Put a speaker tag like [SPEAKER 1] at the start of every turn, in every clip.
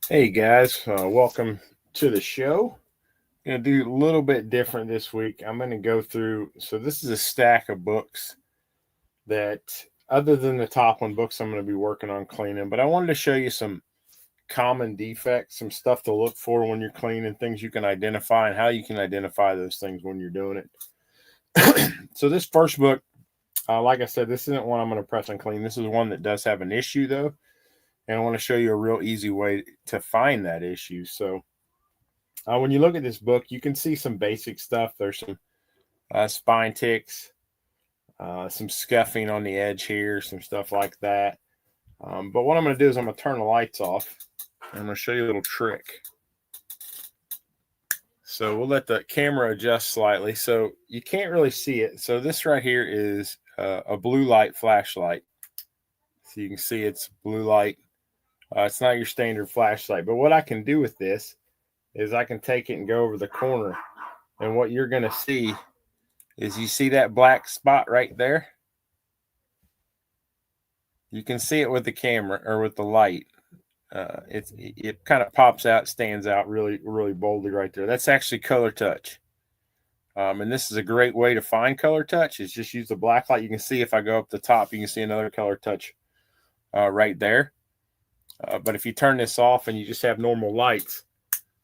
[SPEAKER 1] Hey guys, welcome to the show. Going to do a little bit different this week. I'm going to go through. So this is a stack of books that, other than the top one, books I'm going to be working on cleaning. But I wanted to show you some common defects, some stuff to look for when you're cleaning, things you can identify, and how you can identify those things when you're doing it. So this first book, like I said, this isn't one I'm going to press and clean. This is one that does have an issue though, and I want to show you a real easy way to find that issue. So when you look at this book, you can see some basic stuff. There's some spine ticks, some scuffing on the edge here, some stuff like that. But what I'm going to do is I'm going to turn the lights off. And I'm going to show you a little trick. So we'll let the camera adjust slightly so you can't really see it. So this right here is a blue light flashlight. So you can see it's blue light. It's not your standard flashlight. But what I can do with this is I can take it and go over the corner. And what you're going to see is you see that black spot right there? You can see it with the camera or with the light. It kind of pops out, stands out really, really boldly right there. That's actually color touch. And this is a great way to find color touch is just use the black light. You can see if I go up the top, you can see another color touch right there. But if you turn this off and you just have normal lights,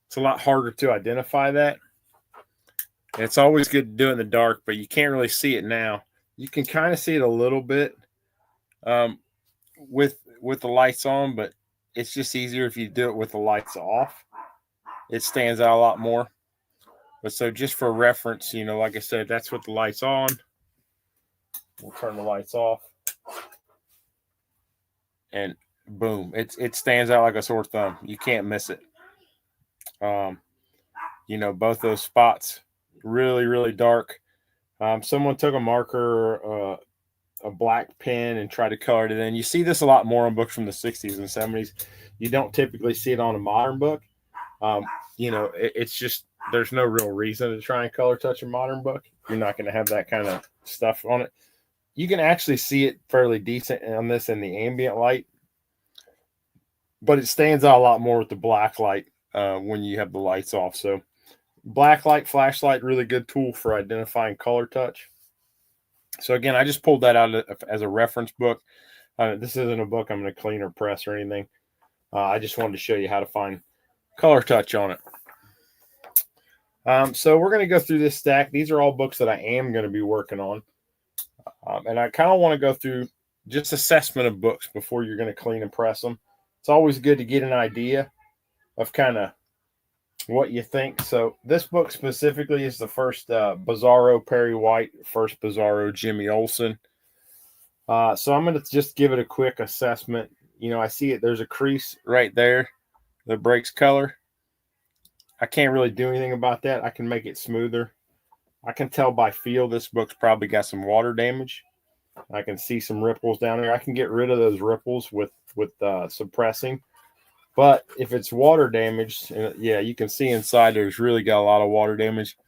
[SPEAKER 1] it's a lot harder to identify that. And it's always good to do it in the dark, but you can't really see it now. You can kind of see it a little bit with the lights on, but it's just easier if you do it with the lights off. It stands out a lot more. But so just for reference, like I said, that's with the lights on. We'll turn the lights off. And boom, it stands out like a sore thumb. You can't miss it. Both those spots, really, really dark. Someone took a marker, a black pen, and tried to color it in. You see this a lot more on books from the 60s and 70s. You don't typically see it on a modern book. It's just there's no real reason to try and color touch a modern book. You're not going to have that kind of stuff on it. You can actually see it fairly decent on this in the ambient light, but it stands out a lot more with the black light when you have the lights off. So black light flashlight, really good tool for identifying color touch. So again, I just pulled that out as a reference book. This isn't a book I'm going to clean or press or anything. I just wanted to show you how to find color touch on it. So we're going to go through this stack. These are all books that I am going to be working on. And I kind of want to go through just assessment of books before you're going to clean and press them. It's always good to get an idea of kind of what you think. So this book specifically is the first Bizarro Perry White, first Bizarro Jimmy Olsen. So I'm going to just give it a quick assessment. I see it. There's a crease right there that breaks color. I can't really do anything about that. I can make it smoother. I can tell by feel this book's probably got some water damage. I can see some ripples down there. I can get rid of those ripples with suppressing. But if it's water damaged, yeah, you can see inside there's really got a lot of water damage.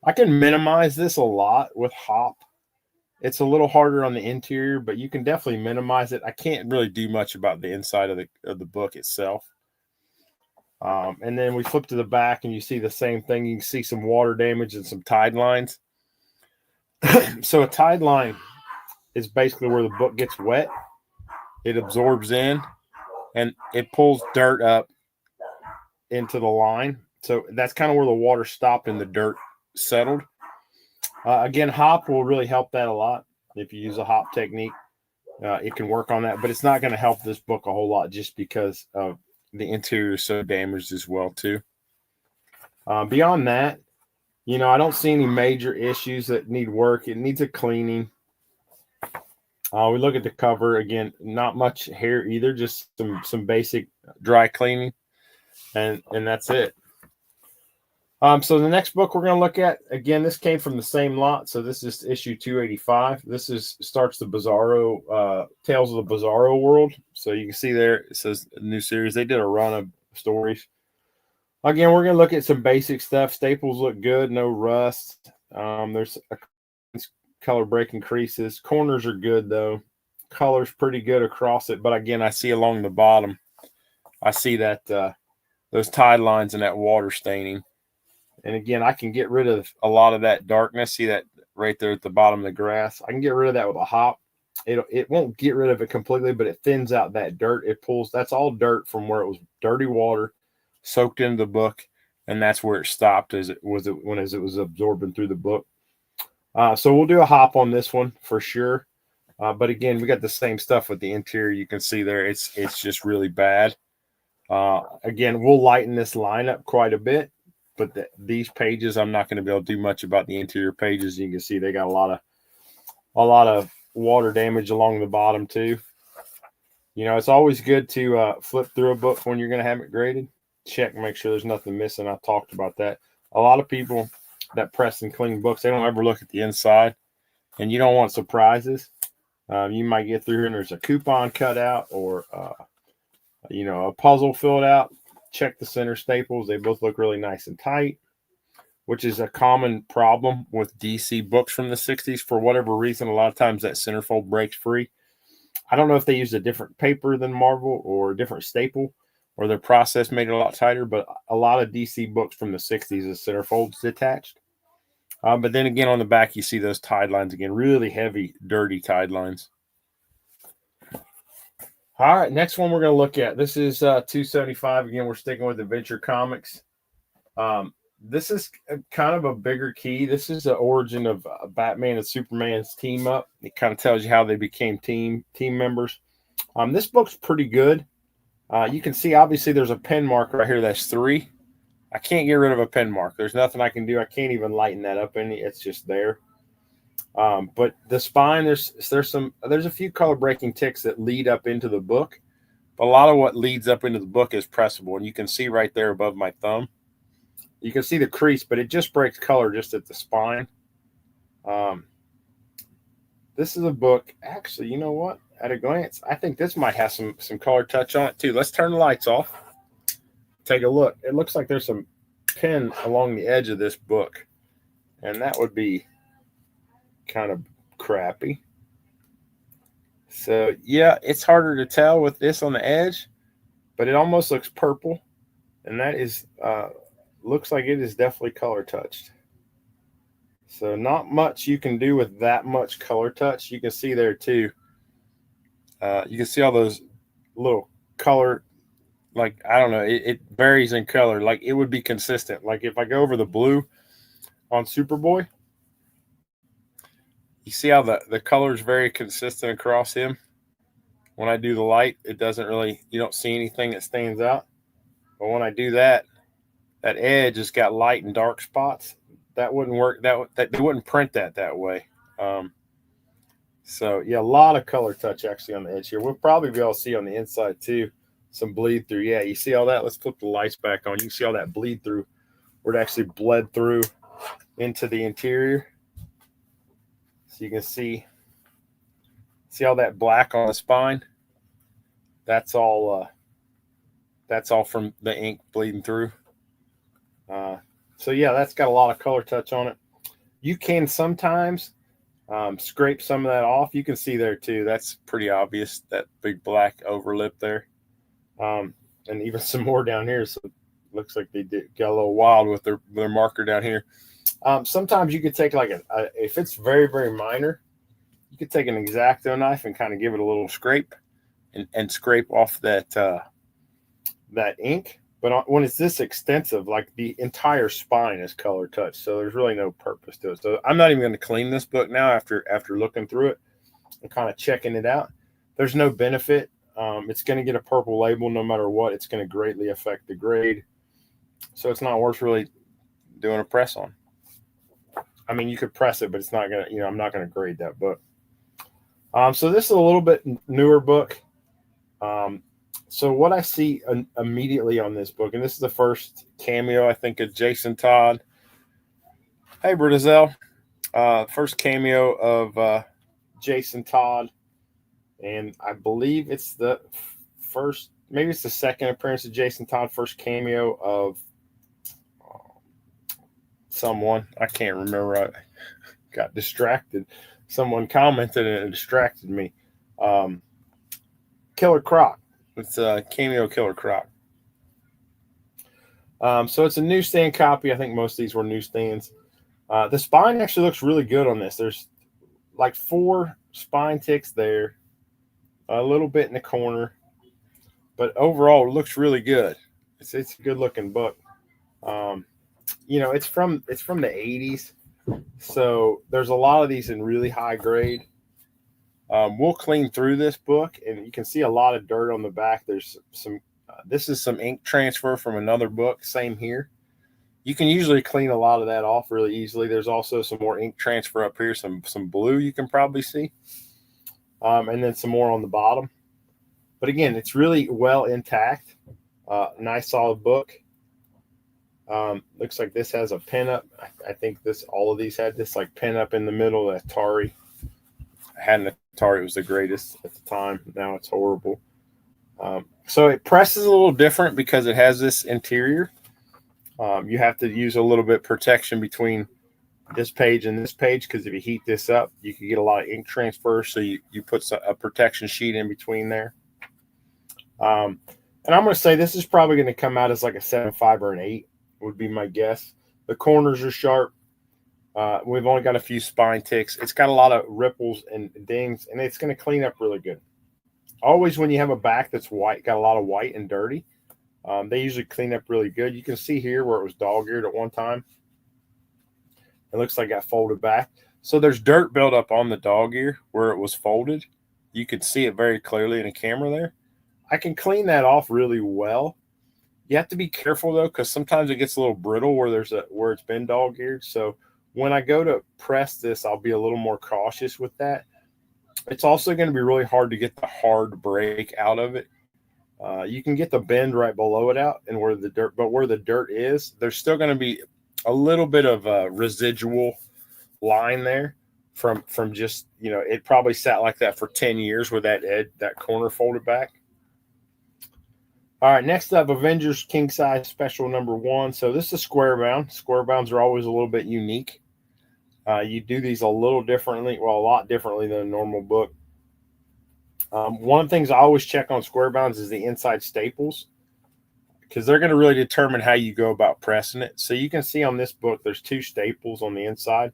[SPEAKER 1] I can minimize this a lot with hop. It's a little harder on the interior, but you can definitely minimize it. I can't really do much about the inside of the book itself. And then we flip to the back and you see the same thing. You can see some water damage and some tide lines. So a tide line is basically where the book gets wet. It absorbs in and it pulls dirt up into the line. So that's kind of where the water stopped and the dirt settled. Again, hop will really help that a lot. If you use a hop technique, it can work on that, but it's not going to help this book a whole lot just because of the interior is so damaged as well too. Beyond that, I don't see any major issues that need work. It needs a cleaning. We look at the cover again, not much hair either, just some basic dry cleaning, and that's it. So the next book we're going to look at, again, this came from the same lot. So this is issue 285. This starts the Bizarro, Tales of the Bizarro World. So you can see there, it says a new series. They did a run of stories. Again, we're going to look at some basic stuff. Staples look good, no rust. There's color breaking creases. Corners are good, though. Color's pretty good across it. But again, I see along the bottom, I see that those tide lines and that water staining. And again, I can get rid of a lot of that darkness. See that right there at the bottom of the grass? I can get rid of that with a hop. It won't get rid of it completely, but it thins out that dirt. It pulls. That's all dirt from where it was dirty water soaked into the book, and that's where it stopped as it was absorbing through the book. So we'll do a hop on this one for sure. But again, we got the same stuff with the interior. You can see there, it's just really bad. Again, we'll lighten this line up quite a bit, but these pages, I'm not going to be able to do much about the interior pages. You can see they got a lot of water damage along the bottom too. You know, it's always good to flip through a book when you're going to have it graded. Check, make sure there's nothing missing. I talked about that. A lot of people that press and clean books, they don't ever look at the inside, and you don't want surprises. You might get through here and there's a coupon cut out or, a puzzle filled out. Check the center staples. They both look really nice and tight, which is a common problem with DC books from the 60s. For whatever reason, a lot of times that centerfold breaks free. I don't know if they used a different paper than Marvel or a different staple or their process made it a lot tighter, but a lot of DC books from the 60s, the centerfold's detached. But then again, on the back, you see those tide lines again, really heavy, dirty tide lines. All right, next one we're going to look at. This is 275. Again, we're sticking with Adventure Comics. This is kind of a bigger key. This is the origin of Batman and Superman's team up. It kind of tells you how they became team members. This book's pretty good. You can see, obviously, there's a pen mark right here. That's 3. I can't get rid of a pen mark. There's nothing I can do. I can't even lighten that up any. It's just there. But the spine, there's a few color breaking ticks that lead up into the book. But a lot of what leads up into the book is pressable. And you can see right there above my thumb. You can see the crease, but it just breaks color just at the spine. This is a book. Actually, you know what? At a glance, I think this might have some color touch on it too. Let's turn the lights off. Take a look. It looks like there's some pen along the edge of this book, and that would be kind of crappy. So yeah, it's harder to tell with this on the edge, but it almost looks purple, and that is looks like it is definitely color touched. So not much you can do with that much color touch. You can see there too. You can see all those little color, like, I don't know, it varies in color. Like, it would be consistent. Like, if I go over the blue on Superboy, you see how the color is very consistent across him. When I do the light, it doesn't really, you don't see anything that stands out. But when I do that edge has got light and dark spots. That wouldn't work. That they wouldn't print that way. So yeah, a lot of color touch actually on the edge here. We'll probably be able to see on the inside too some bleed through. Yeah, you see all that? Let's flip the lights back on. You can see all that bleed through where it actually bled through into the interior. So you can see all that black on the spine. That's all from the ink bleeding through. So yeah, that's got a lot of color touch on it. You can sometimes scrape some of that off. You can see there too. That's pretty obvious, that big black overlip there. And even some more down here. So it looks like they got a little wild with their marker down here. Sometimes you could take like if it's very, very minor, you could take an X-Acto knife and kind of give it a little scrape and scrape off that ink. But when it's this extensive, like the entire spine is color touched, so there's really no purpose to it. So I'm not even going to clean this book now after looking through it and kind of checking it out. There's no benefit. It's going to get a purple label no matter what. It's going to greatly affect the grade. So it's not worth really doing a press on. I mean, you could press it, but it's not going to, I'm not going to grade that book. So this is a little bit newer book. So what I see immediately on this book, and this is the first cameo, I think, of Jason Todd. Hey, Brazil. First cameo of Jason Todd. And I believe it's the first, maybe it's the second appearance of Jason Todd, first cameo of someone. I can't remember. I got distracted. Someone commented and it distracted me. Killer Croc. It's Cameo Killer Croc. So it's a newsstand copy. I think most of these were newsstands. The spine actually looks really good on this. There's like 4 spine ticks there, a little bit in the corner, but overall it looks really good. It's a good looking book. Um, it's from the 80s, so there's a lot of these in really high grade. We'll clean through this book, and you can see a lot of dirt on the back. There's some. This is some ink transfer from another book. Same here. You can usually clean a lot of that off really easily. There's also some more ink transfer up here. Some blue you can probably see, and then some more on the bottom. But again, it's really well intact. Nice solid book. Looks like this has a pin up. I think all of these had this like pin up in the middle. The Atari. I had an Atari. It was the greatest at the time. Now it's horrible. So it presses a little different because it has this interior. You have to use a little bit of protection between this page and this page, because if you heat this up, you can get a lot of ink transfer. So you put a protection sheet in between there. And I'm going to say this is probably going to come out as like a 7.5 or an 8 would be my guess. The corners are sharp. We've only got a few spine ticks. It's got a lot of ripples and dings, and it's going to clean up really good. Always when you have a back that's white, got a lot of white and dirty, they usually clean up really good. You can see here where it was dog-eared at one time. It looks like it got folded back. So there's dirt built up on the dog ear where it was folded. You could see it very clearly in the camera there. I can clean that off really well. You have to be careful though, because sometimes it gets a little brittle where it's been dog-eared. So when I go to press this, I'll be a little more cautious with that. It's also going to be really hard to get the hard break out of it. You can get the bend right below it out, and where the dirt is, there's still going to be a little bit of a residual line there from just, it probably sat like that for 10 years with that corner folded back. All right, next up, Avengers King Size Special number 1. So this is square bound. Square bounds are always a little bit unique. You do these a little differently, well, a lot differently than a normal book. One of the things I always check on square bounds is the inside staples, because they're going to really determine how you go about pressing it. So you can see on this book, there's 2 staples on the inside.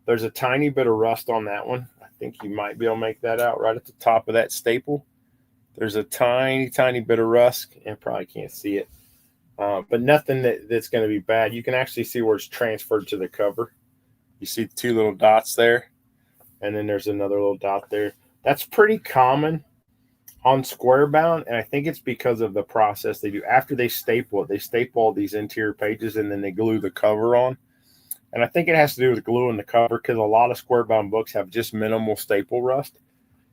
[SPEAKER 1] There's a tiny bit of rust on that one. I think you might be able to make that out right at the top of that staple. There's a tiny, tiny bit of rust, and probably can't see it, but nothing that's going to be bad. You can actually see where it's transferred to the cover. You see the 2 little dots there, and then there's another little dot there. That's pretty common on square bound, and I think it's because of the process they do. After they staple it, they staple all these interior pages, and then they glue the cover on. And I think it has to do with gluing the cover, because a lot of square bound books have just minimal staple rust.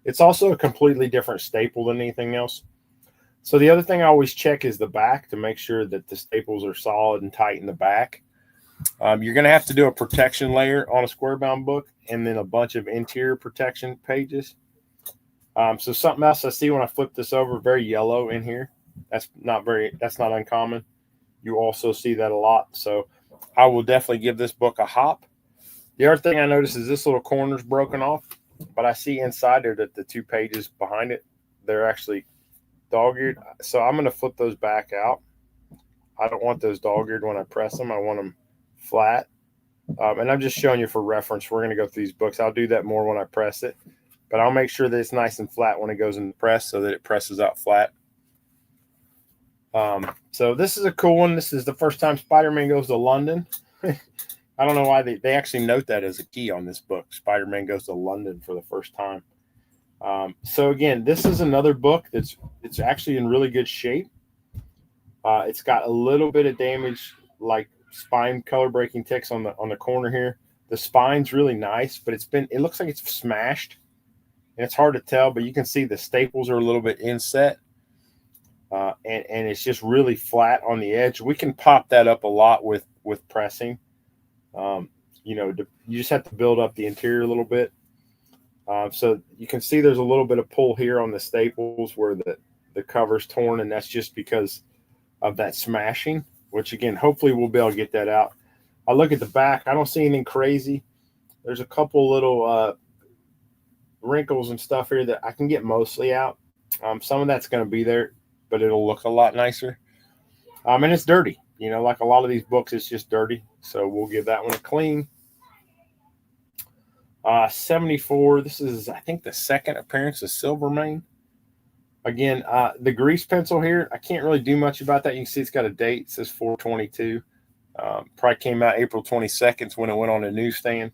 [SPEAKER 1] It's also a completely different staple than anything else. So the other thing I always check is the back to make sure that the staples are solid and tight in the back. You're going to have to do a protection layer on a square bound book, and then a bunch of interior protection pages. So something else I see when I flip this over, very yellow in here. That's not uncommon. You also see that a lot. So I will definitely give this book a hop. The other thing I notice is this little corner's broken off, but I see inside there that the 2 pages behind it, they're actually dog-eared. So I'm going to flip those back out. I don't want those dog-eared when I press them. I want them flat. And I'm just showing you for reference. We're going to go through these books. I'll do that more when I press it, but I'll make sure that it's nice and flat when it goes in the press, so that it presses out flat. So this is a cool one. This is the first time Spider-Man goes to London. I don't know why they actually note that as a key on this book. Spider-Man goes to London for the first time. So again, this is another book it's actually in really good shape. It's got a little bit of damage, like spine color breaking ticks on the corner here. The spine's really nice, but it looks like it's smashed, and it's hard to tell, but you can see the staples are a little bit inset. And it's just really flat on the edge. We can pop that up a lot with pressing. You just have to build up the interior a little bit. So you can see there's a little bit of pull here on the staples where the cover's torn, and that's just because of that smashing, which again, hopefully we'll be able to get that out. I look at the back. I don't see anything crazy. There's a couple little wrinkles and stuff here that I can get mostly out. Some of that's going to be there, but it'll look a lot nicer. And it's dirty. like a lot of these books, it's just dirty. So we'll give that one a clean. 74. This is, I think, the second appearance of Silvermane. Again, the grease pencil here, I can't really do much about that. You can see it's got a date. It says 4/22. Probably came out April 22nd when it went on the newsstand.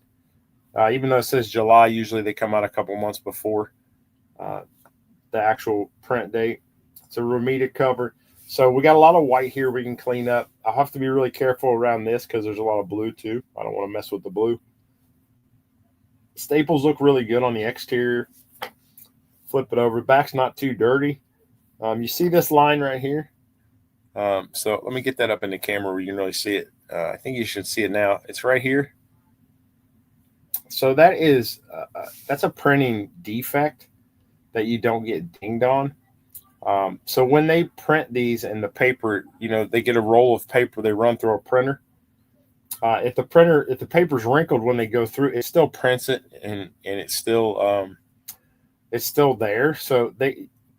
[SPEAKER 1] Even though it says July, usually they come out a couple months before the actual print date. It's a Ramita cover. So we got a lot of white here we can clean up. I'll have to be really careful around this because there's a lot of blue too. I don't want to mess with the blue. Staples look really good on the exterior. Flip it over. Back's not too dirty. You see this line right here? So let me get that up in the camera where you can really see it. I think you should see it now. It's right here. So that is that's a printing defect that you don't get dinged on. So when they print these and the paper, they get a roll of paper they run through a printer. If the paper's wrinkled when they go through, it still prints it and it's still there. So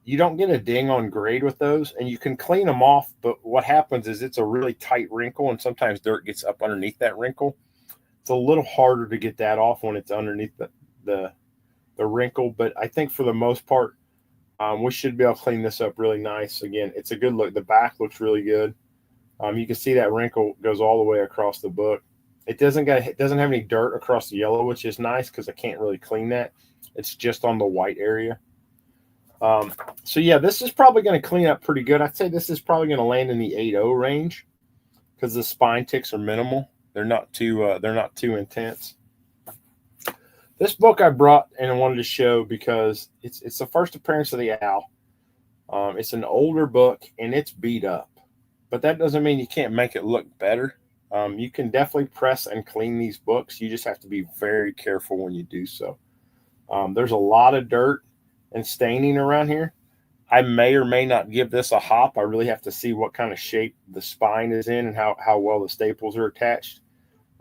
[SPEAKER 1] you don't get a ding on grade with those, and you can clean them off. But what happens is it's a really tight wrinkle, and sometimes dirt gets up underneath that wrinkle. It's a little harder to get that off when it's underneath the wrinkle. But I think for the most part, we should be able to clean this up really nice. Again, it's a good look. The back looks really good. You can see that wrinkle goes all the way across the book. It doesn't have any dirt across the yellow, which is nice because I can't really clean that. It's just on the white area. So yeah, this is probably going to clean up pretty good. I'd say this is probably going to land in the 8.0 range because the spine ticks are minimal. They're not too intense. This book I brought and I wanted to show because it's the first appearance of the Owl. It's an older book and it's beat up, but that doesn't mean you can't make it look better. You can definitely press and clean these books. You just have to be very careful when you do so. There's a lot of dirt and staining around here. I may or may not give this a hop. I really have to see what kind of shape the spine is in and how well the staples are attached.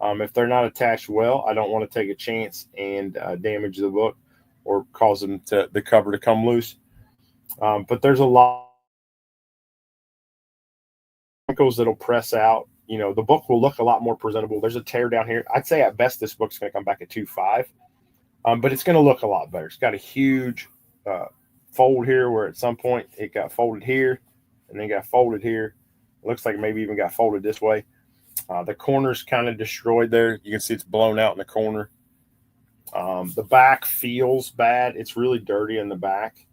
[SPEAKER 1] If they're not attached well, I don't want to take a chance and damage the book or cause the cover to come loose. But there's a lot of wrinkles that'll press out. The book will look a lot more presentable. There's a tear down here. I'd say at best this book's going to come back at 2.5, but it's going to look a lot better. It's got a huge fold here where at some point it got folded here and then got folded here. It looks like maybe even got folded this way. The corner's kind of destroyed there. You can see it's blown out in the corner. The back feels bad. It's really dirty in the back.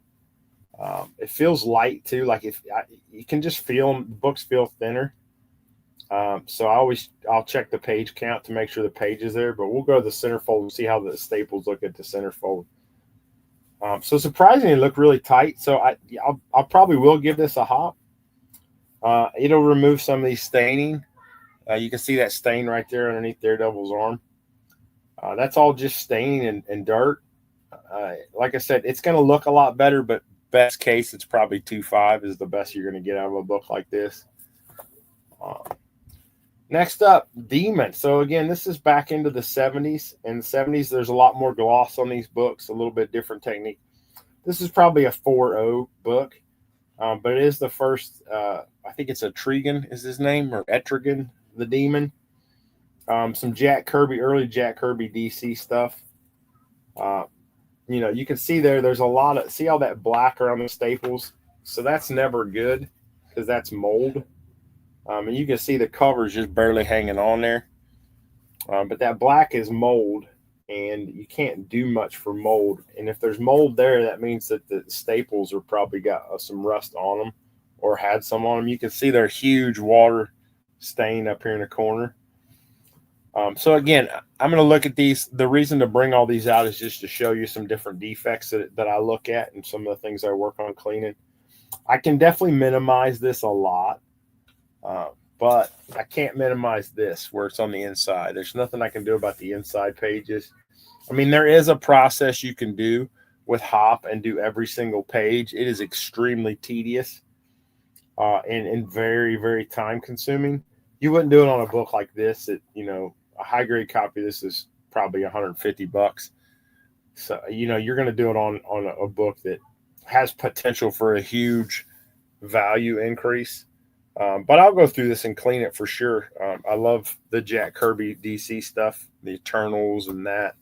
[SPEAKER 1] It feels light too. Like you can just feel them. The books feel thinner. So I'll check the page count to make sure the page is there. But we'll go to the centerfold and see how the staples look at the centerfold. So surprisingly, it looked really tight. So I'll probably will give this a hop. It'll remove some of these staining. You can see that stain right there underneath Daredevil's arm. That's all just staining and dirt. Like I said, it's going to look a lot better, but best case, it's probably 2.5 is the best you're going to get out of a book like this. Next up, Demon. So again, this is back into the 70s. In the 70s, there's a lot more gloss on these books, a little bit different technique. This is probably a 4.0 book, but it is the first, I think it's Etrigan is his name, or Etrigan, the Demon. Some Jack Kirby, early Jack Kirby DC stuff. You can see there's a lot of, see all that black around the staples? So that's never good because that's mold. And you can see the cover's just barely hanging on there. But that black is mold, and you can't do much for mold. And if there's mold there, that means that the staples are probably got some rust on them or had some on them. You can see their huge water stain up here in the corner. So again, I'm going to look at these. The reason to bring all these out is just to show you some different defects that I look at and some of the things I work on cleaning. I can definitely minimize this a lot. But I can't minimize this where it's on the inside. There's nothing I can do about the inside pages. I mean, there is a process you can do with hop and do every single page. It is extremely tedious and very, very time consuming. You wouldn't do it on a book like this. A high grade copy of this is probably $150. So, you're going to do it on a book that has potential for a huge value increase. But I'll go through this and clean it for sure. I love the Jack Kirby DC stuff, the Eternals and that.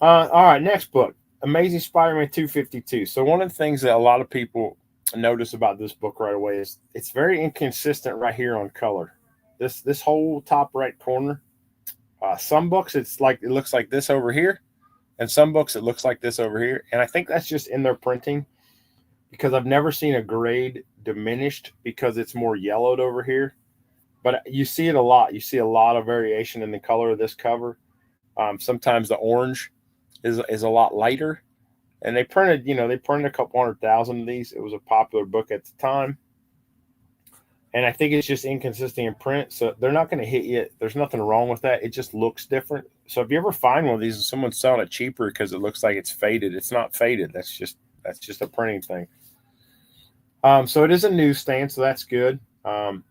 [SPEAKER 1] All right, next book, Amazing Spider-Man 252. So one of the things that a lot of people notice about this book right away is it's very inconsistent right here on color. This whole top right corner. Some books it looks like this over here, and some books it looks like this over here. And I think that's just in their printing because I've never seen a grade diminished because it's more yellowed over here. But you see it a lot. You see a lot of variation in the color of this cover. Sometimes the orange is a lot lighter. And they printed a couple 100,000 of these. It was a popular book at the time. And I think it's just inconsistent in print. So they're not going to hit you. There's nothing wrong with that. It just looks different. So if you ever find one of these and someone's selling it cheaper because it looks like it's faded, it's not faded. That's just a printing thing. So it is a newsstand, so that's good. When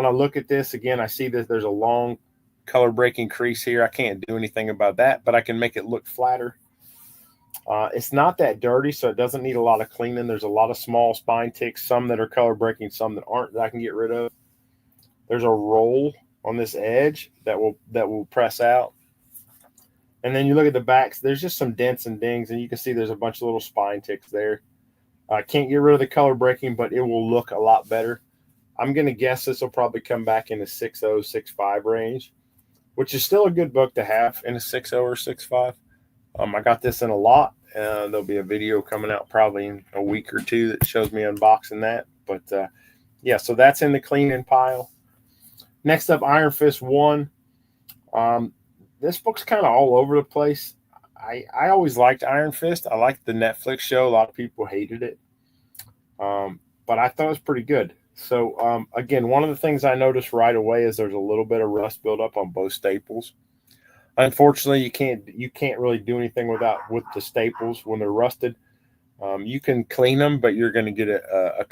[SPEAKER 1] I look at this again, I see that there's a long color breaking crease here. I can't do anything about that, but I can make it look flatter. It's not that dirty, so it doesn't need a lot of cleaning. There's a lot of small spine ticks, some that are color breaking, some that aren't, that I can get rid of. There's a roll on this edge that will press out. And then you look at the backs, there's just some dents and dings, and you can see there's a bunch of little spine ticks there. I can't get rid of the color breaking, but it will look a lot better. I'm going to guess this will probably come back in the 6.0, 6.5 range, which is still a good book to have in a 6.0 or 6.5. I got this in a lot. There'll be a video coming out probably in a week or two that shows me unboxing that. But yeah, so that's in the cleaning pile. Next up, Iron Fist 1. This book's kind of all over the place. I always liked Iron Fist. I liked the Netflix show. A lot of people hated it. But I thought it was pretty good. So, again, one of the things I noticed right away is there's a little bit of rust buildup on both staples. Unfortunately, you can't really do anything with the staples when they're rusted. You can clean them, but you're going to get a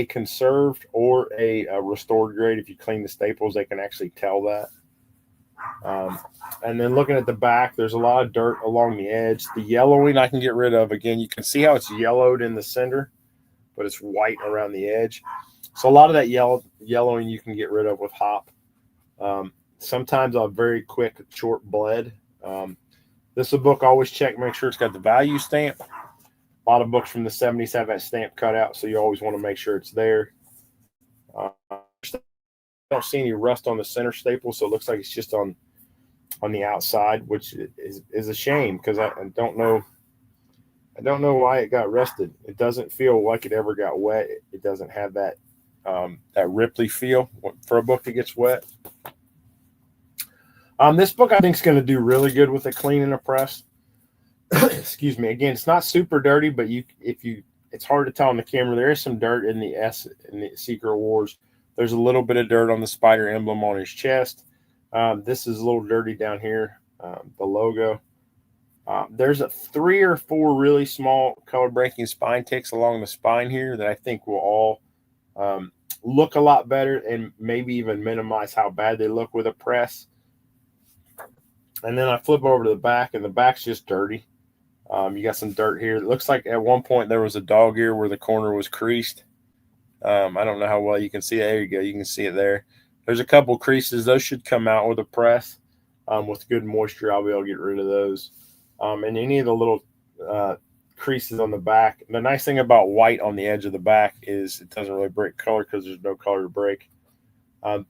[SPEAKER 1] conserved or a restored grade. If you clean the staples, they can actually tell that. And then looking at the back, there's a lot of dirt along the edge. The yellowing I can get rid of. Again, you can see how it's yellowed in the center, but it's white around the edge. So a lot of that yellowing you can get rid of with hop. Sometimes a very quick, short bled. This is a book, always check, make sure it's got the value stamp. A lot of books from the 70s have that stamp cut out, so you always want to make sure it's there. I don't see any rust on the center staple, so it looks like it's just on the outside, which is a shame because I don't know why it got rusted. It doesn't feel like it ever got wet. It doesn't have that Ripley feel for a book that gets wet. This book I think is going to do really good with a clean and a press. Excuse me. Again, it's not super dirty, but it's hard to tell on the camera. There is some dirt in the Secret Wars. There's a little bit of dirt on the spider emblem on his chest. This is a little dirty down here, the logo. There's 3 or 4 really small color breaking spine ticks along the spine here that I think will all look a lot better and maybe even minimize how bad they look with a press. And then I flip over to the back, and the back's just dirty. You got some dirt here. It looks like at one point there was a dog ear where the corner was creased. I don't know how well you can see it. There you go. You can see it there. There's a couple creases. Those should come out with a press. With good moisture, I'll be able to get rid of those. And any of the little creases on the back. The nice thing about white on the edge of the back is it doesn't really break color because there's no color to break.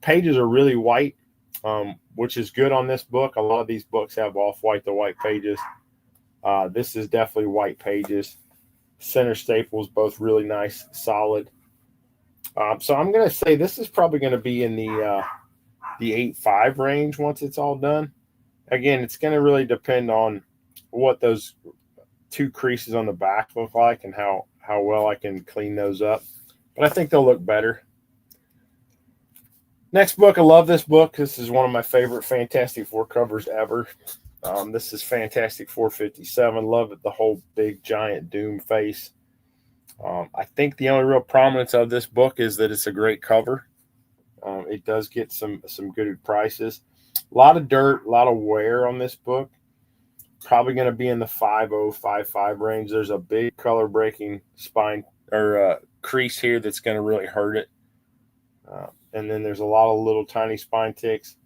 [SPEAKER 1] Pages are really white, which is good on this book. A lot of these books have off-white to white pages. This is definitely white pages. Center staples, both really nice, solid. So I'm going to say this is probably going to be in the 8.5 range once it's all done. Again, it's going to really depend on what those 2 creases on the back look like and how well I can clean those up. But I think they'll look better. Next book, I love this book. This is one of my favorite Fantastic Four covers ever. This is Fantastic 457. Love it, the whole big giant Doom face. I think the only real prominence of this book is that it's a great cover. It does get some good prices. A lot of dirt, a lot of wear on this book. Probably going to be in the 5.0, 5.5 range. There's a big color breaking spine or crease here that's going to really hurt it. And then there's a lot of little tiny spine ticks.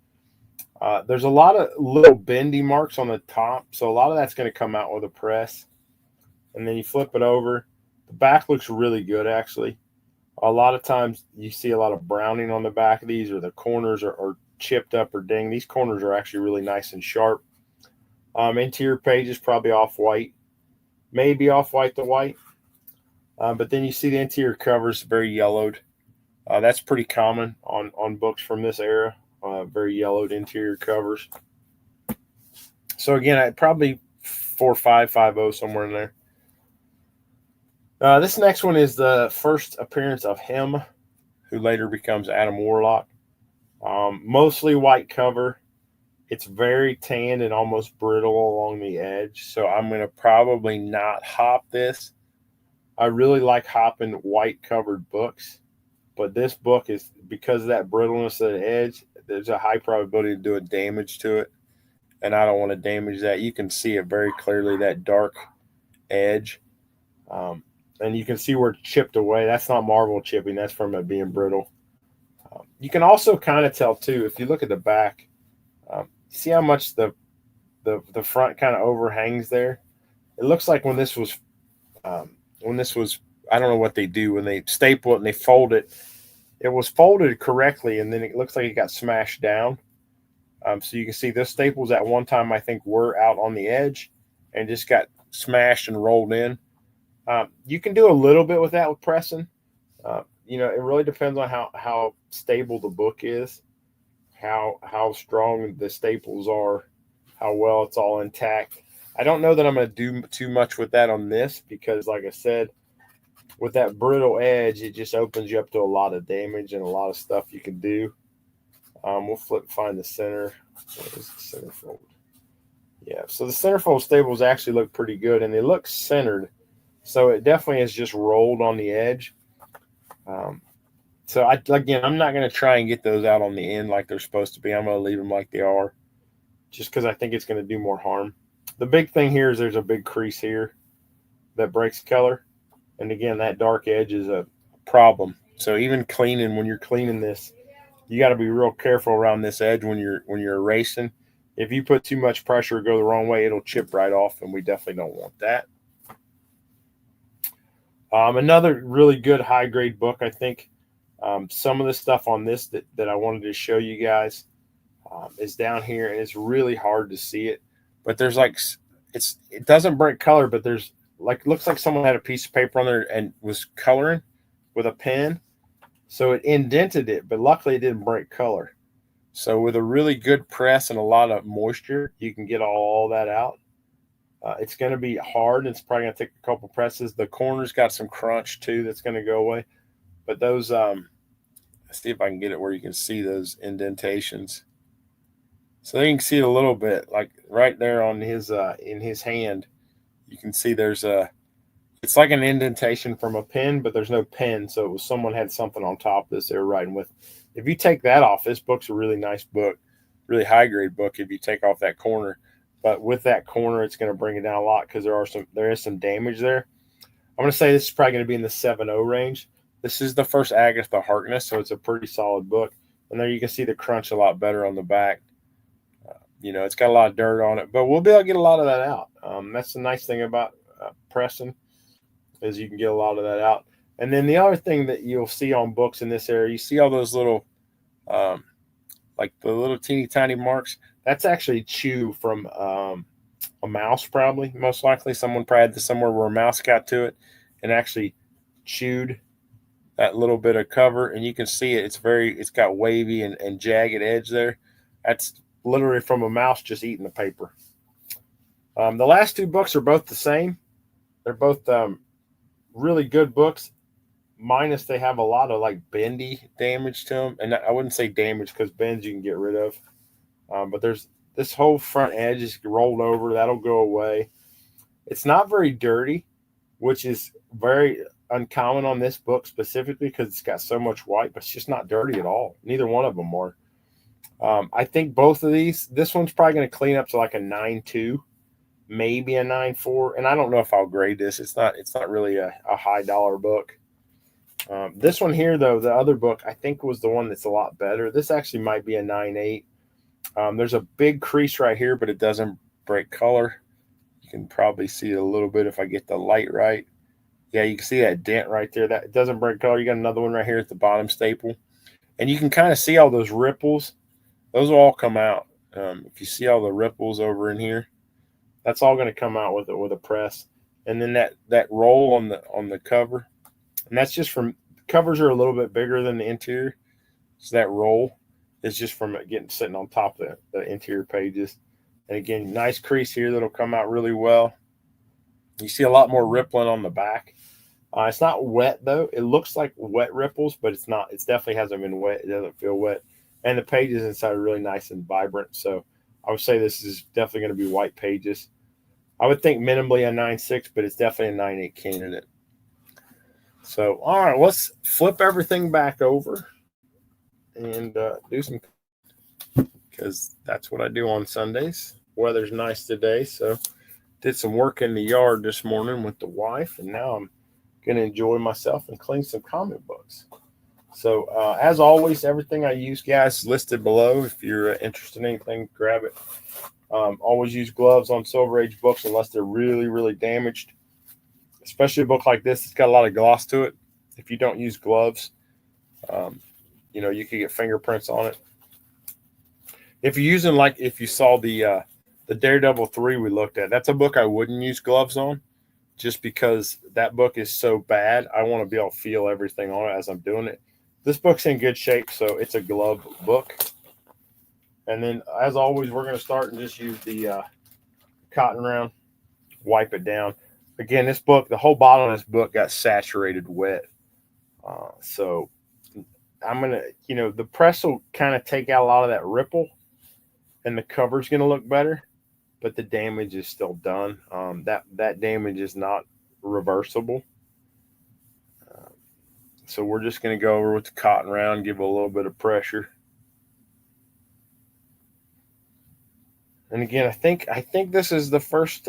[SPEAKER 1] There's a lot of little bendy marks on the top, so a lot of that's going to come out with a press. And then you flip it over. The back looks really good, actually. A lot of times you see a lot of browning on the back of these, or the corners are chipped up or dinged. These corners are actually really nice and sharp. Interior page is probably off-white, maybe off-white to white. But then you see the interior covers very yellowed. That's pretty common on books from this era, very yellowed interior covers. So again, I probably 4550 somewhere in there. This next one is the first appearance of him, who later becomes Adam Warlock. Mostly white cover. It's very tanned and almost brittle along the edge, so I'm going to probably not hop this. I really like hopping white covered books, but this book is, because of that brittleness of the edge, there's a high probability of doing damage to it, and I don't want to damage that. You can see it very clearly, that dark edge. And you can see where it's chipped away. That's not marble chipping. That's from it being brittle. You can also kind of tell, too, if you look at the back, see how much the front kind of overhangs there? It looks like when this was, I don't know what they do, when they staple it and they fold it, it was folded correctly, and then it looks like it got smashed down. So you can see those staples at one time, I think, were out on the edge and just got smashed and rolled in. You can do a little bit with that with pressing. It really depends on how stable the book is, how strong the staples are, how well it's all intact. I don't know that I'm going to do too much with that on this because, like I said, with that brittle edge, it just opens you up to a lot of damage and a lot of stuff you can do. We'll find the center. What is the centerfold? Yeah, so the centerfold staples actually look pretty good, and they look centered. So it definitely is just rolled on the edge. I'm not going to try and get those out on the end like they're supposed to be. I'm going to leave them like they are, just because I think it's going to do more harm. The big thing here is there's a big crease here that breaks color. And again, that dark edge is a problem. So even when you're cleaning this, you got to be real careful around this edge when you're erasing. If you put too much pressure or go the wrong way, it'll chip right off, and we definitely don't want that. Another really good high-grade book, I think. Some of the stuff on this that I wanted to show you guys is down here, and it's really hard to see it. But there's it doesn't break color, but there's looks like someone had a piece of paper on there and was coloring with a pen. So it indented it, but luckily it didn't break color. So with a really good press and a lot of moisture, you can get all that out. It's going to be hard, and it's probably going to take a couple presses. The corners got some crunch too that's going to go away. But those, let's see if I can get it where you can see those indentations. So you can see it a little bit, like right there on his in his hand. You can see it's like an indentation from a pen, but there's no pen, so it was someone had something on top of this they were writing with. If you take that off, this book's a really nice book, really high grade book. If you take off that corner. But with that corner, it's going to bring it down a lot because there is some damage there. I'm going to say this is probably going to be in the 7.0 range. This is the first Agatha Harkness, so it's a pretty solid book. And there you can see the crunch a lot better on the back. It's got a lot of dirt on it, but we'll be able to get a lot of that out. That's the nice thing about pressing is you can get a lot of that out. And then the other thing that you'll see on books in this area, you see all those little, like the little teeny tiny marks. That's actually chew from a mouse, probably, most likely. Someone probably had this somewhere where a mouse got to it and actually chewed that little bit of cover. And you can see it. It's got wavy and jagged edge there. That's literally from a mouse just eating the paper. The last two books are both the same. They're both really good books, minus they have a lot of bendy damage to them. And I wouldn't say damage because bends you can get rid of. But there's this whole front edge is rolled over. That'll go away. It's not very dirty, which is very uncommon on this book specifically because it's got so much white, but it's just not dirty at all. Neither one of them are. I think both of this one's probably going to clean up to like a 9.2, maybe a 9.4. And I don't know if I'll grade this. It's not really a high dollar book. This one here, though, the other book, I think was the one that's a lot better. This actually might be a 9.8. There's a big crease right here, but it doesn't break color. You can probably see it a little bit if I get the light right. Yeah, you can see that dent right there. That doesn't break color. You got another one right here at the bottom staple. And you can kind of see all those ripples. Those will all come out. If you see all the ripples over in here, that's all going to come out with a press. And then that roll on the cover, and that's just from covers are a little bit bigger than the interior, so that roll is just from it getting sitting on top of the interior pages. And again, nice crease here that'll come out really well. You see a lot more rippling on the back. It's not wet though. It looks like wet ripples, but it's not. It definitely hasn't been wet. It doesn't feel wet. And the pages inside are really nice and vibrant. So I would say this is definitely going to be white pages. I would think minimally a 9.6, but it's definitely a 9.8 candidate. So, all right, let's flip everything back over and do some, because that's what I do on Sundays. Weather's nice today, so did some work in the yard this morning with the wife, and now I'm going to enjoy myself and clean some comic books. So, as always, everything I use, guys, listed below. If you're interested in anything, grab it. Always use gloves on Silver Age books unless they're really, really damaged. Especially a book like this, it's got a lot of gloss to it. If you don't use gloves, you could get fingerprints on it. If you're using, like, if you saw the Daredevil 3 we looked at, that's a book I wouldn't use gloves on, just because that book is so bad. I want to be able to feel everything on it as I'm doing it. This book's in good shape, so it's a glove book. And then, as always, we're going to start and just use the cotton round, wipe it down. Again, this book, the whole bottom of this book got saturated wet. So I'm going to, the press will kind of take out a lot of that ripple, and the cover's going to look better, but the damage is still done. That damage is not reversible. So we're just going to go over with the cotton round, give it a little bit of pressure. And again, I think this is the first.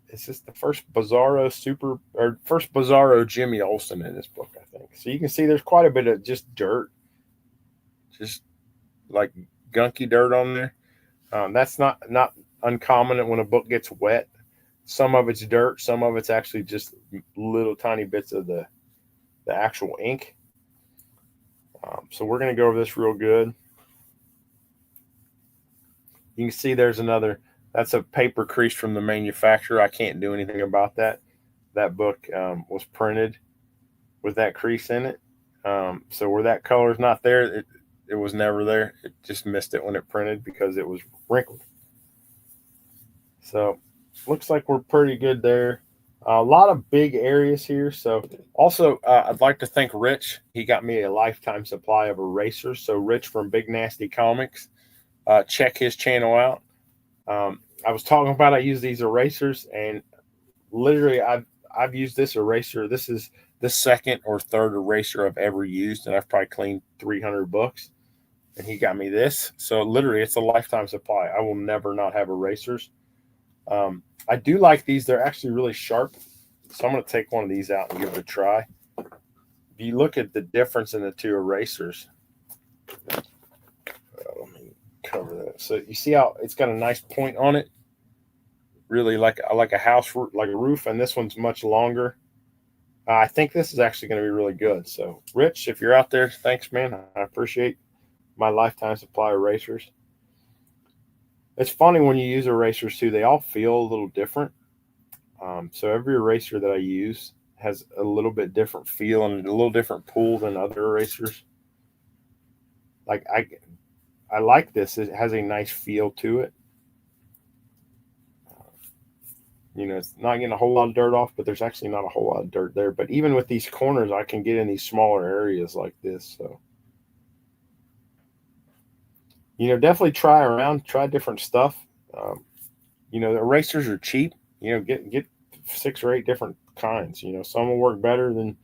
[SPEAKER 1] Is this the first first Bizarro Jimmy Olsen in this book? I think so. You can see there's quite a bit of just dirt, just like gunky dirt on there. That's not uncommon when a book gets wet. Some of it's dirt, some of it's actually just little tiny bits of the actual ink. So we're going to go over this real good. You can see there's another. That's a paper crease from the manufacturer. I can't do anything about that. That book was printed with that crease in it. So where that color is not there, it was never there. It just missed it when it printed because it was wrinkled. So looks like we're pretty good there. A lot of big areas here. So also, I'd like to thank Rich. He got me a lifetime supply of erasers. So Rich from Big Nasty Comics, check his channel out. I was talking about I use these erasers, and literally I've used this eraser. This is the second or third eraser I've ever used, and I've probably cleaned 300 books. And he got me this, so literally it's a lifetime supply. I will never not have erasers. I do like these. They're actually really sharp, so I'm going to take one of these out and give it a try. If you look at the difference in the two erasers, let me cover that. So you see how it's got a nice point on it, really like a house, like a roof, and this one's much longer. I think this is actually going to be really good. So Rich, if you're out there, thanks, man. I appreciate my lifetime supply of erasers. It's funny when you use erasers too, they all feel a little different. So every eraser that I use has a little bit different feel and a little different pull than other erasers. Like I like this. It has a nice feel to it. It's not getting a whole lot of dirt off, but there's actually not a whole lot of dirt there. But even with these corners, I can get in these smaller areas like this. So, definitely try different stuff. The erasers are cheap. Get 6 or 8 different kinds. Some will work better than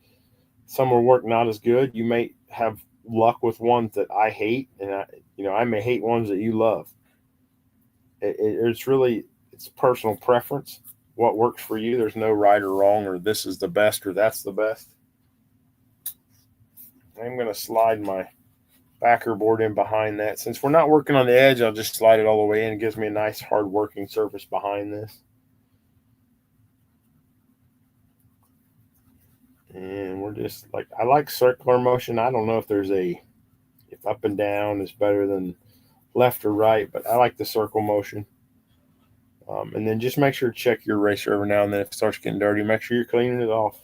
[SPEAKER 1] some will work not as good. You may have luck with ones that I hate, and I may hate ones that you love. It's personal preference. what works for you. There's no right or wrong, or this is the best, or that's the best. I'm going to slide my backer board in behind that. Since we're not working on the edge, I'll just slide it all the way in. It gives me a nice hard working surface behind this. And we're just like, I like circular motion. I don't know if if up and down is better than left or right, but I like the circle motion. And then just make sure to check your eraser every now and then. If it starts getting dirty, make sure you're cleaning it off.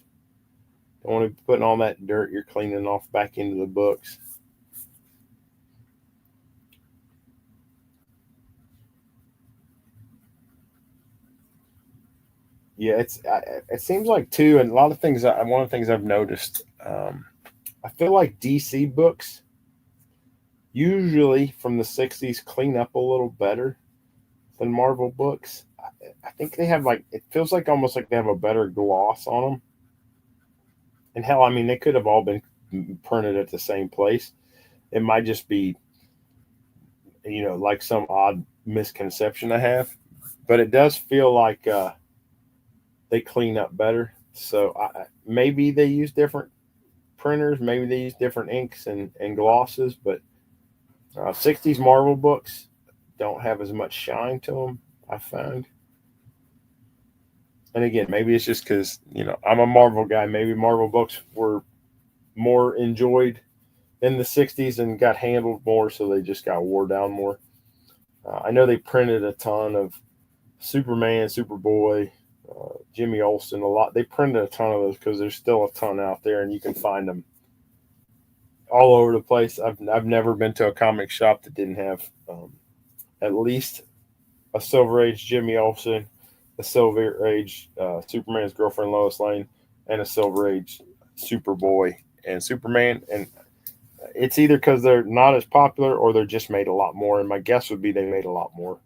[SPEAKER 1] Don't want to be putting all that dirt you're cleaning off back into the books. Yeah, it seems like too, and a lot of things. One of the things I've noticed, I feel like DC books usually from the '60s clean up a little better than Marvel books. I think they have like, it feels like almost like they have a better gloss on them. And hell, I mean, they could have all been printed at the same place. It might just be, like some odd misconception I have, but it does feel like they clean up better. So maybe they use different printers, maybe they use different inks and glosses, but 60s Marvel books don't have as much shine to them, I find. And again, maybe it's just because, I'm a Marvel guy. Maybe Marvel books were more enjoyed in the '60s and got handled more, so they just got wore down more. I know they printed a ton of Superman, Superboy, Jimmy Olsen, a lot. They printed a ton of those because there's still a ton out there, and you can find them all over the place. I've never been to a comic shop that didn't have at least a Silver Age Jimmy Olsen, a Silver Age Superman's girlfriend Lois Lane, and a Silver Age Superboy and Superman. And it's either because they're not as popular or they're just made a lot more. And my guess would be they made a lot more.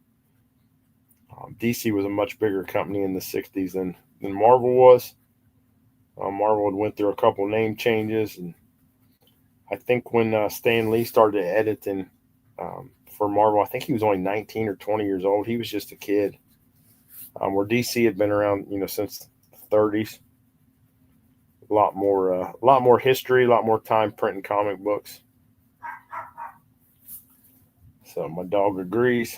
[SPEAKER 1] DC was a much bigger company in the '60s than Marvel was. Marvel had went through a couple name changes, and I think when Stan Lee started editing for Marvel, I think he was only 19 or 20 years old. He was just a kid. Where DC had been around, since the '30s. A lot more history, a lot more time printing comic books. So my dog agrees.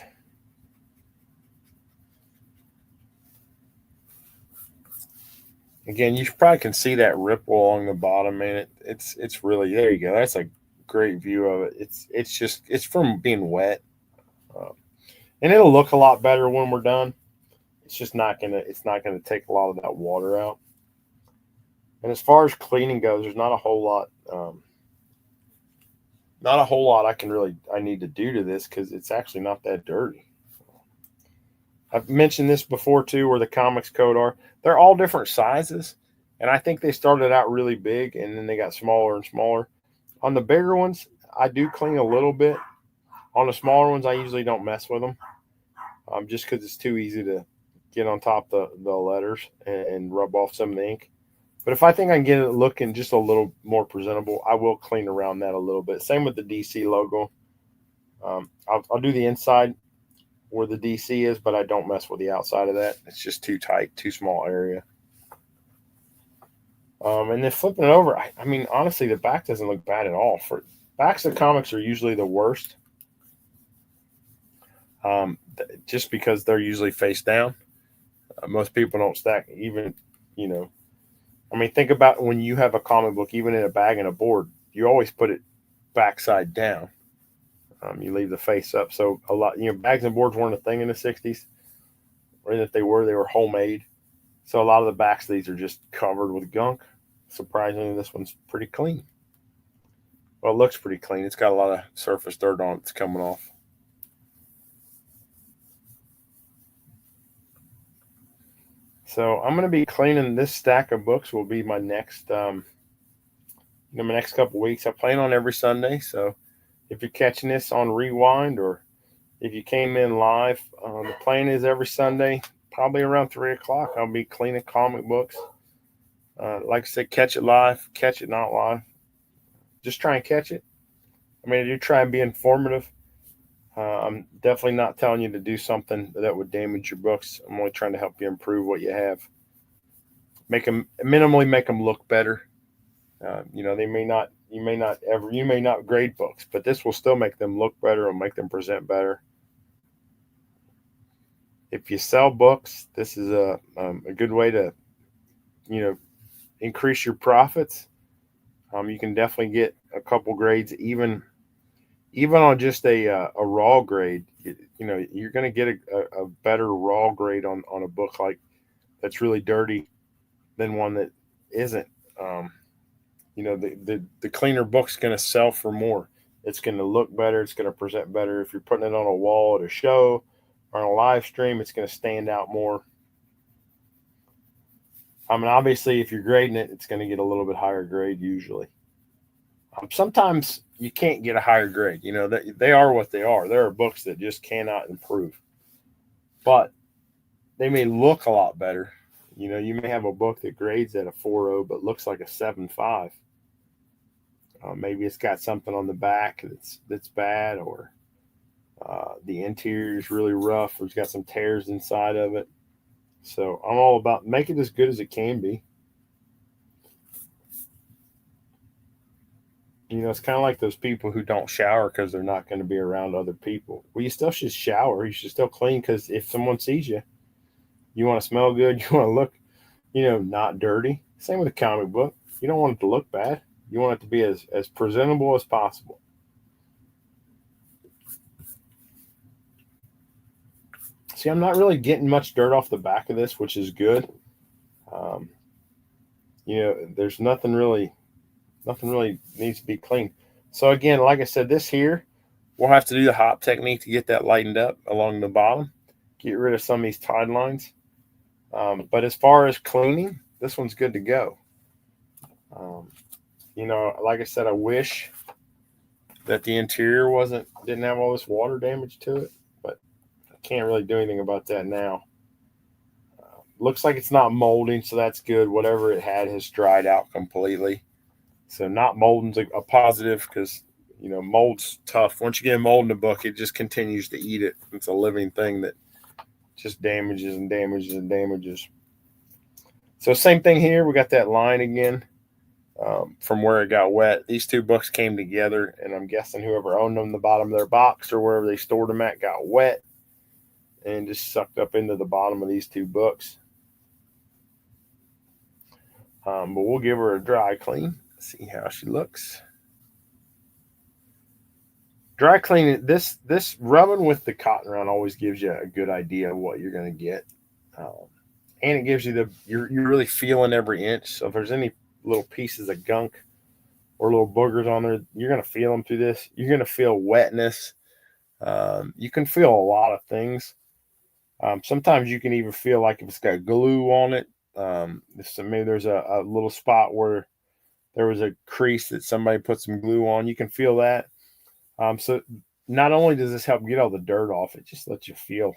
[SPEAKER 1] Again, you probably can see that ripple along the bottom, man. It's really, there you go. That's a great view of it. It's from being wet, um, and it'll look a lot better when we're done. It's not gonna take a lot of that water out. And as far as cleaning goes, there's not a whole lot I need to do to this because it's actually not that dirty. I've mentioned this before too, where the comics code are. They're all different sizes, and I think they started out really big and then they got smaller and smaller. On the bigger ones, I do clean a little bit. On the smaller ones, I usually don't mess with them, just because it's too easy to get on top the letters and rub off some of the ink. But if I think I can get it looking just a little more presentable, I will clean around that a little bit. Same with the DC logo. I'll do the inside where the DC is, but I don't mess with the outside of that. It's just too tight, too small area. And then flipping it over, I mean, honestly, the back doesn't look bad at all. For backs of comics are usually the worst, just because they're usually face down. Most people don't stack even, you know. I mean, think about when you have a comic book, even in a bag and a board, you always put it backside down. You leave the face up. So a lot, bags and boards weren't a thing in the '60s, or if they were homemade. So a lot of the backs of these are just covered with gunk. Surprisingly, this one's pretty clean. Well, it looks pretty clean. It's got a lot of surface dirt on it that's coming off. So I'm going to be cleaning this stack of books. Will be my next, my next couple weeks. I plan on every Sunday. So if you're catching this on rewind or if you came in live, the plan is every Sunday, probably around 3 o'clock. I'll be cleaning comic books. Like I said, catch it live, catch it not live. Just try and catch it. I mean, I do try and be informative. I'm definitely not telling you to do something that would damage your books. I'm only trying to help you improve what you have. Make them minimally, make them look better. They may not, you may not grade books, but this will still make them look better and make them present better. If you sell books, this is a good way to, you know, increase your profits. You can definitely get a couple grades, even on just a raw grade. You're going to get a better raw grade on a book like that's really dirty than one that isn't. Um, the cleaner book's going to sell for more. It's going to look better. It's going to present better. If you're putting it on a wall at a show or on a live stream, it's going to stand out more. I mean, obviously, if you're grading it, it's going to get a little bit higher grade usually. Sometimes you can't get a higher grade. They are what they are. There are books that just cannot improve, but they may look a lot better. You may have a book that grades at a 4.0 but looks like a 7.5. Maybe it's got something on the back that's bad, or the interior is really rough, or it's got some tears inside of it. So I'm all about make it as good as it can be. It's kind of like those people who don't shower because they're not going to be around other people. Well, you still should shower. You should still clean, because if someone sees you, you want to smell good. You want to look, not dirty. Same with a comic book. You don't want it to look bad. You want it to be as presentable as possible. See, I'm not really getting much dirt off the back of this, which is good. Um, there's nothing really needs to be clean. So again, like I said, this here, we'll have to do the hop technique to get that lightened up along the bottom, get rid of some of these tide lines. But as far as cleaning, this one's good to go. Like I said, I wish that the interior didn't have all this water damage to it, but I can't really do anything about that now. Looks like it's not molding, so that's good. Whatever it had has dried out completely. So not molding's a positive, because mold's tough. Once you get a mold in a book, it just continues to eat it. It's a living thing that just damages and damages and damages. So same thing here. We got that line again from where it got wet. These two books came together, and I'm guessing whoever owned them, the bottom of their box or wherever they stored them at, got wet and just sucked up into the bottom of these two books. But we'll give her a dry clean. See how she looks. Dry cleaning, this rubbing with the cotton round always gives you a good idea of what you're going to get, and it gives you you're really feeling every inch. So if there's any little pieces of gunk or little boogers on there, you're going to feel them through this. You're going to feel wetness. You can feel a lot of things. Sometimes you can even feel like if it's got glue on it. Maybe there's a little spot where there was a crease that somebody put some glue on. You can feel that. So not only does this help get all the dirt off, it just lets you feel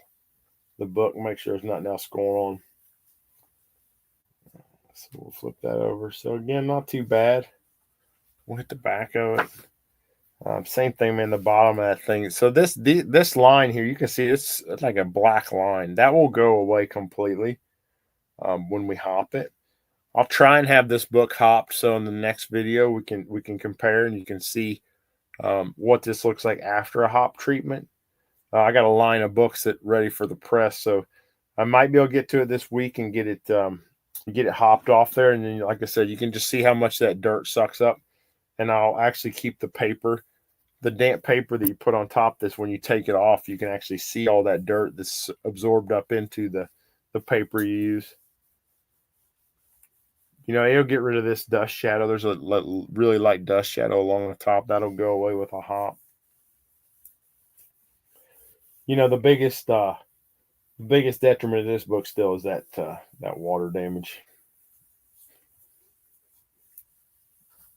[SPEAKER 1] the book and make sure there's nothing else going on. So we'll flip that over. So again, not too bad. We'll hit the back of it. Same thing in the bottom of that thing. So this line here, you can see it's like a black line. That will go away completely when we hop it. I'll try and have this book hopped, so in the next video we can compare and you can see what this looks like after a hop treatment. I got a line of books that ready for the press, so I might be able to get to it this week and get it hopped off there. And then, like I said, you can just see how much that dirt sucks up. And I'll actually keep the paper, the damp paper that you put on top of this. When you take it off, you can actually see all that dirt that's absorbed up into the paper you use. It'll get rid of this dust shadow. There's a really light dust shadow along the top. That'll go away with a hop. The biggest detriment of this book still is that water damage.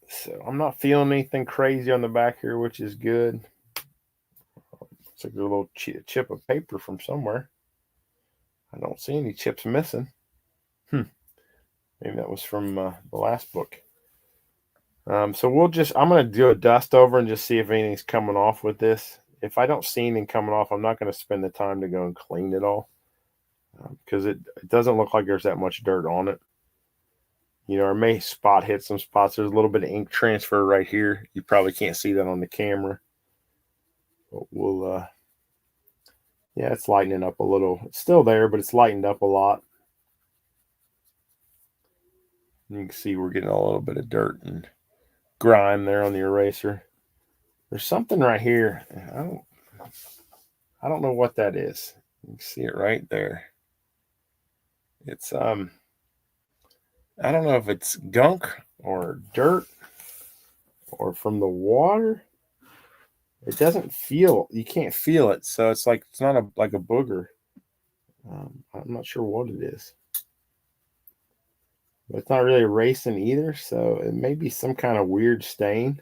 [SPEAKER 1] So I'm not feeling anything crazy on the back here, which is good. It's like a little chip of paper from somewhere. I don't see any chips missing. Maybe that was from the last book. So I'm going to do a dust over and just see if anything's coming off with this. if I don't see anything coming off, I'm not going to spend the time to go and clean it all because it doesn't look like there's that much dirt on it. I may spot hit some spots. There's a little bit of ink transfer right here. You probably can't see that on the camera. But yeah, it's lightening up a little. It's still there, but it's lightened up a lot. You can see we're getting a little bit of dirt and grime there on the eraser. There's something right here. I don't know what that is. You can see it right there. It's I don't know if it's gunk or dirt or from the water. It doesn't feel. You can't feel it, so it's like it's not like a booger. I'm not sure what it is, but it's not really racing either. So it may be some kind of weird stain.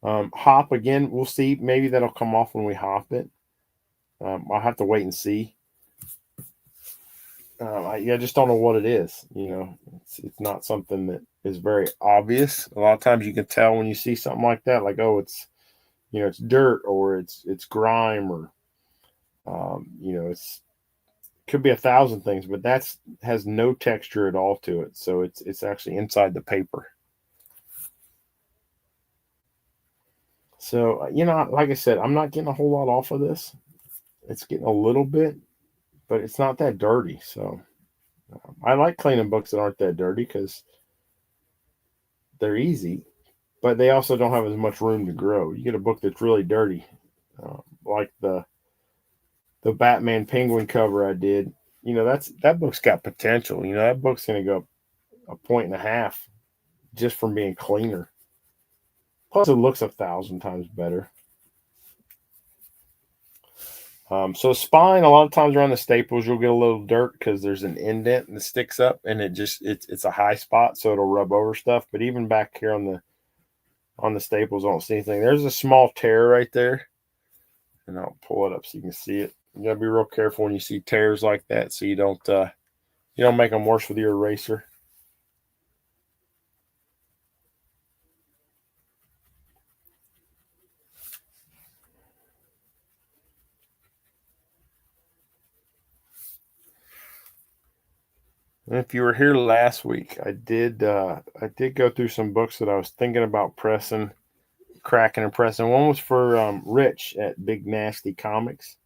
[SPEAKER 1] Hop again. We'll see. Maybe that'll come off when we hop it. I'll have to wait and see. I just don't know what it is. It's not something that is very obvious. A lot of times you can tell when you see something like that, like, oh, it's dirt or it's grime or it's could be 1,000 things, but that's has no texture at all to it. So it's actually inside the paper. So like I said, I'm not getting a whole lot off of this. It's getting a little bit, but it's not that dirty. So I like cleaning books that aren't that dirty because they're easy, but they also don't have as much room to grow. You get a book that's really dirty, like the Batman Penguin cover I did. That book's got potential. That book's going to go 1.5 just from being cleaner. Plus, it looks 1,000 times better. So spine, a lot of times around the staples, you'll get a little dirt because there's an indent that sticks up, and it's a high spot, so it'll rub over stuff. But even back here on the staples, I don't see anything. There's a small tear right there, and I'll pull it up so you can see it. You gotta be real careful when you see tears like that, so you don't make them worse with your eraser. And if you were here last week, I did go through some books that I was thinking about pressing, cracking and pressing. One was for Rich at Big Nasty Comics.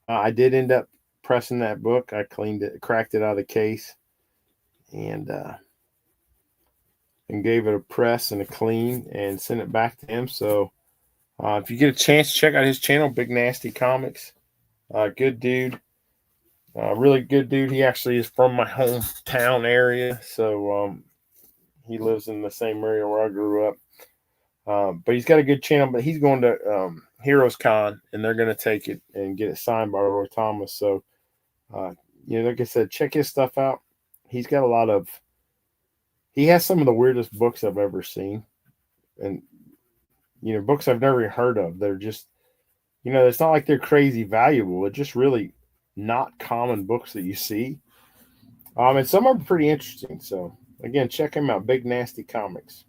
[SPEAKER 1] I did end up pressing that book. I cleaned it, cracked it out of the case, and gave it a press and a clean and sent it back to him. So if you get a chance, check out his channel, Big Nasty Comics. Good dude. Really good dude. He actually is from my hometown area, so he lives in the same area where I grew up. But he's got a good channel. But he's going to Heroes Con, and they're going to take it and get it signed by Roy Thomas. So, like I said, check his stuff out. He's got he has some of the weirdest books I've ever seen, and books I've never heard of. They're just, it's not like they're crazy valuable. It's just really not common books that you see. And some are pretty interesting. So again, check him out, Big Nasty Comics.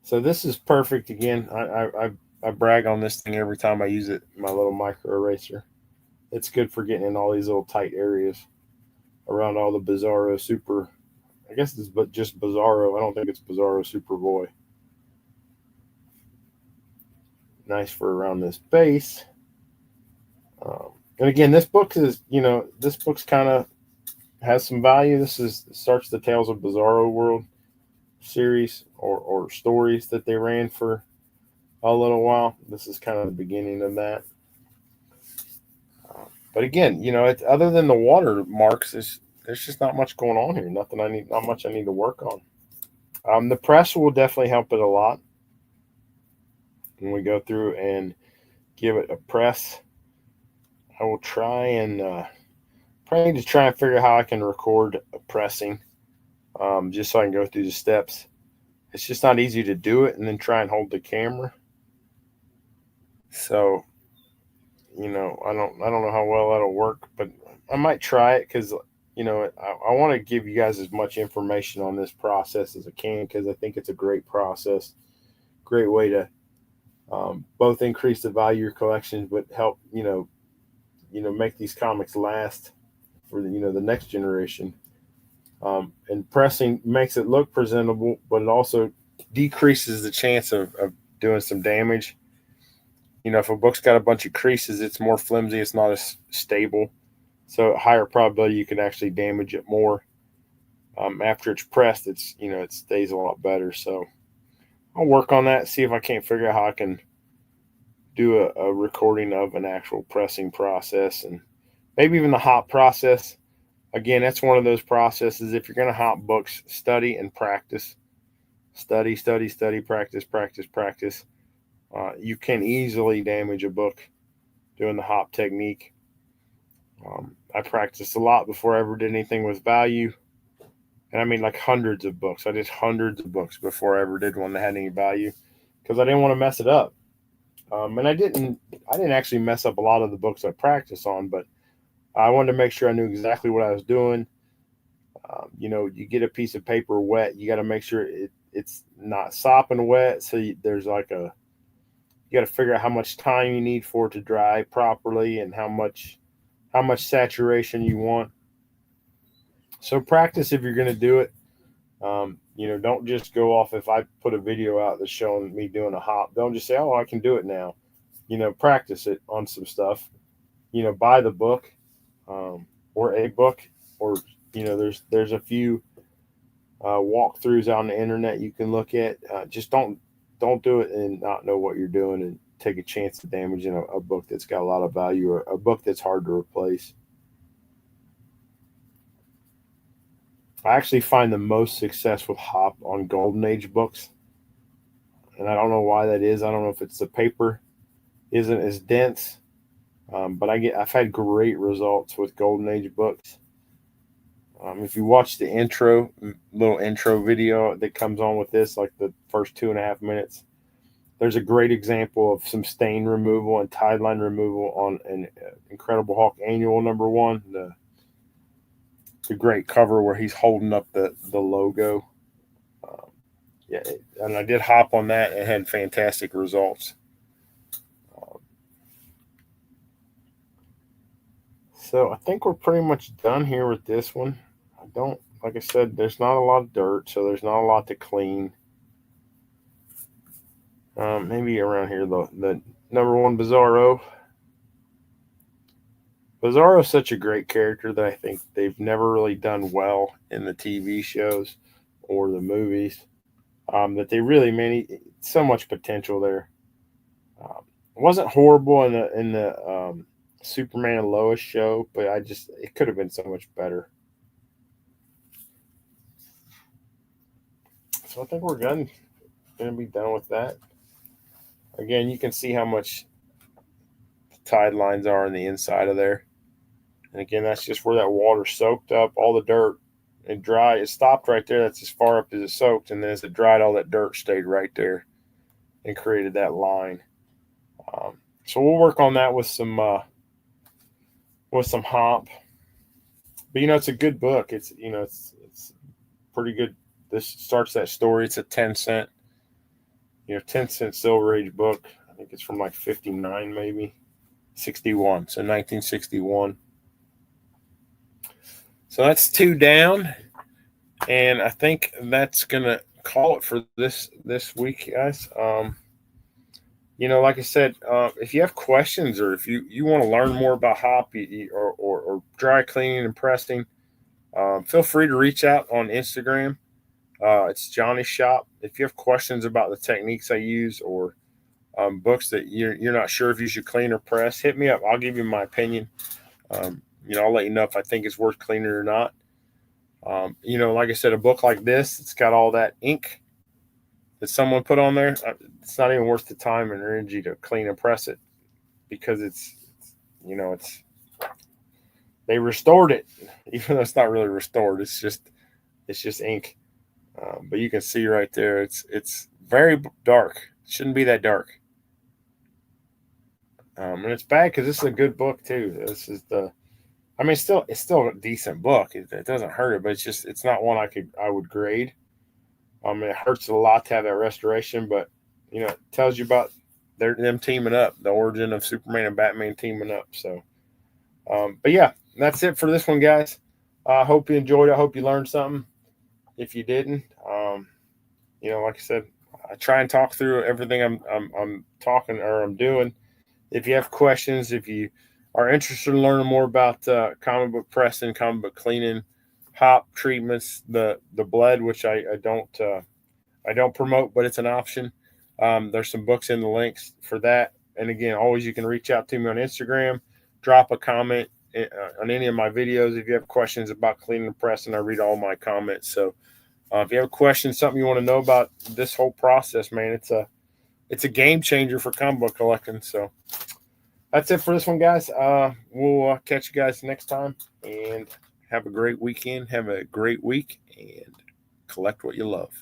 [SPEAKER 1] So this is perfect. Again, I brag on this thing every time I use it. My little micro eraser. It's good for getting in all these little tight areas around all the Bizarro Super. I guess it's just Bizarro. I don't think it's Bizarro Superboy. Nice for around this base. And again, this book is, this book's kind of has some value. This starts the Tales of Bizarro World series or stories that they ran for a little while. This is kind of the beginning of that. But again, other than the watermarks, there's just not much going on here. Not much I need to work on. The press will definitely help it a lot when we go through and give it a press. I will try and probably to try and figure out how I can record a pressing, just so I can go through the steps. It's just not easy to do it and then try and hold the camera. So, I don't know how well that'll work, but I might try it because, I want to give you guys as much information on this process as I can because I think it's a great process. great way to both increase the value of your collections, but help make these comics last for the next generation. And pressing makes it look presentable, but it also decreases the chance of doing some damage. If a book's got a bunch of creases, it's more flimsy, it's not as stable, so higher probability you can actually damage it more. After it's pressed, it stays a lot better. So I'll work on that, see if I can't figure out how I can do a recording of an actual pressing process, and maybe even the hop process. Again, that's one of those processes. If you're going to hop books, study and practice. Study, study, study, practice, practice, practice. You can easily damage a book doing the hop technique. I practiced a lot before I ever did anything with value. And I mean like hundreds of books. I did hundreds of books before I ever did one that had any value, because I didn't want to mess it up. And I didn't actually mess up a lot of the books I practiced on, but I wanted to make sure I knew exactly what I was doing. You get a piece of paper wet, you got to make sure it's not sopping wet. So there's like you got to figure out how much time you need for it to dry properly and how much saturation you want. So practice if you're going to do it. Don't just go off. If I put a video out that's showing me doing a hop, don't just say, oh, I can do it now. Practice it on some stuff. Buy the book, or a book, or there's a few walkthroughs on the internet you can look at. Just don't do it and not know what you're doing and take a chance of damaging a book that's got a lot of value, or a book that's hard to replace. I actually find the most success with hop on Golden Age books, and I don't know why that is. I don't know if it's the paper isn't as dense, but I've had great results with Golden Age books. If you watch the little intro video that comes on with this, like the first 2.5 minutes, there's a great example of some stain removal and tide line removal on an Incredible Hulk Annual #1, the great cover where he's holding up the logo. Yeah, and I did hop on that and had fantastic results. So I think we're pretty much done here with this one. Like I said, there's not a lot of dirt, so there's not a lot to clean. Maybe around here, the #1 Bizarro. Bizarro is such a great character that I think they've never really done well in the TV shows or the movies. That they really, so much potential there. It wasn't horrible in the Superman and Lois show, but it could have been so much better. So I think we're going to be done with that. Again, you can see how much tide lines are on the inside of there. And again, that's just where that water soaked up all the dirt and dry. It stopped right there. That's as far up as it soaked. And then as it dried, all that dirt stayed right there and created that line. So we'll work on that with some hop. But it's a good book. It's pretty good. This starts that story. It's a 10-cent, 10-cent Silver Age book. I think it's from like 59, maybe 61. So 1961. So that's 2 down, and I think that's gonna call it for this week, guys. Like I said, if you have questions, or if you want to learn more about hop or dry cleaning and pressing, feel free to reach out on Instagram. It's Johnny's Shop. If you have questions about the techniques I use, or books that you're not sure if you should clean or press, hit me up. I'll give you my opinion. I'll let you know if I think it's worth cleaning or not. Like I said, a book like this, it's got all that ink that someone put on there. It's not even worth the time and energy to clean and press it, because they restored it, even though it's not really restored. It's just ink. But you can see right there, it's very dark. It shouldn't be that dark. And it's bad because this is a good book too. It's still a decent book. It doesn't hurt it, but it's not one I would grade. It hurts a lot to have that restoration, but it tells you about them teaming up, the origin of Superman and Batman teaming up. So, but yeah, that's it for this one, guys. I hope you enjoyed it. I hope you learned something. If you didn't, like I said, I try and talk through everything I'm talking or I'm doing. If you have questions, if you are interested in learning more about comic book pressing, comic book cleaning, hop treatments, the bled, which I don't promote, but it's an option. There's some books in the links for that. And again, always you can reach out to me on Instagram, drop a comment on any of my videos if you have questions about cleaning and pressing. I read all my comments. So if you have a question, something you want to know about this whole process, man, it's a game changer for comic book collecting. So that's it for this one, guys. We'll catch you guys next time, and have a great weekend. Have a great week, and collect what you love.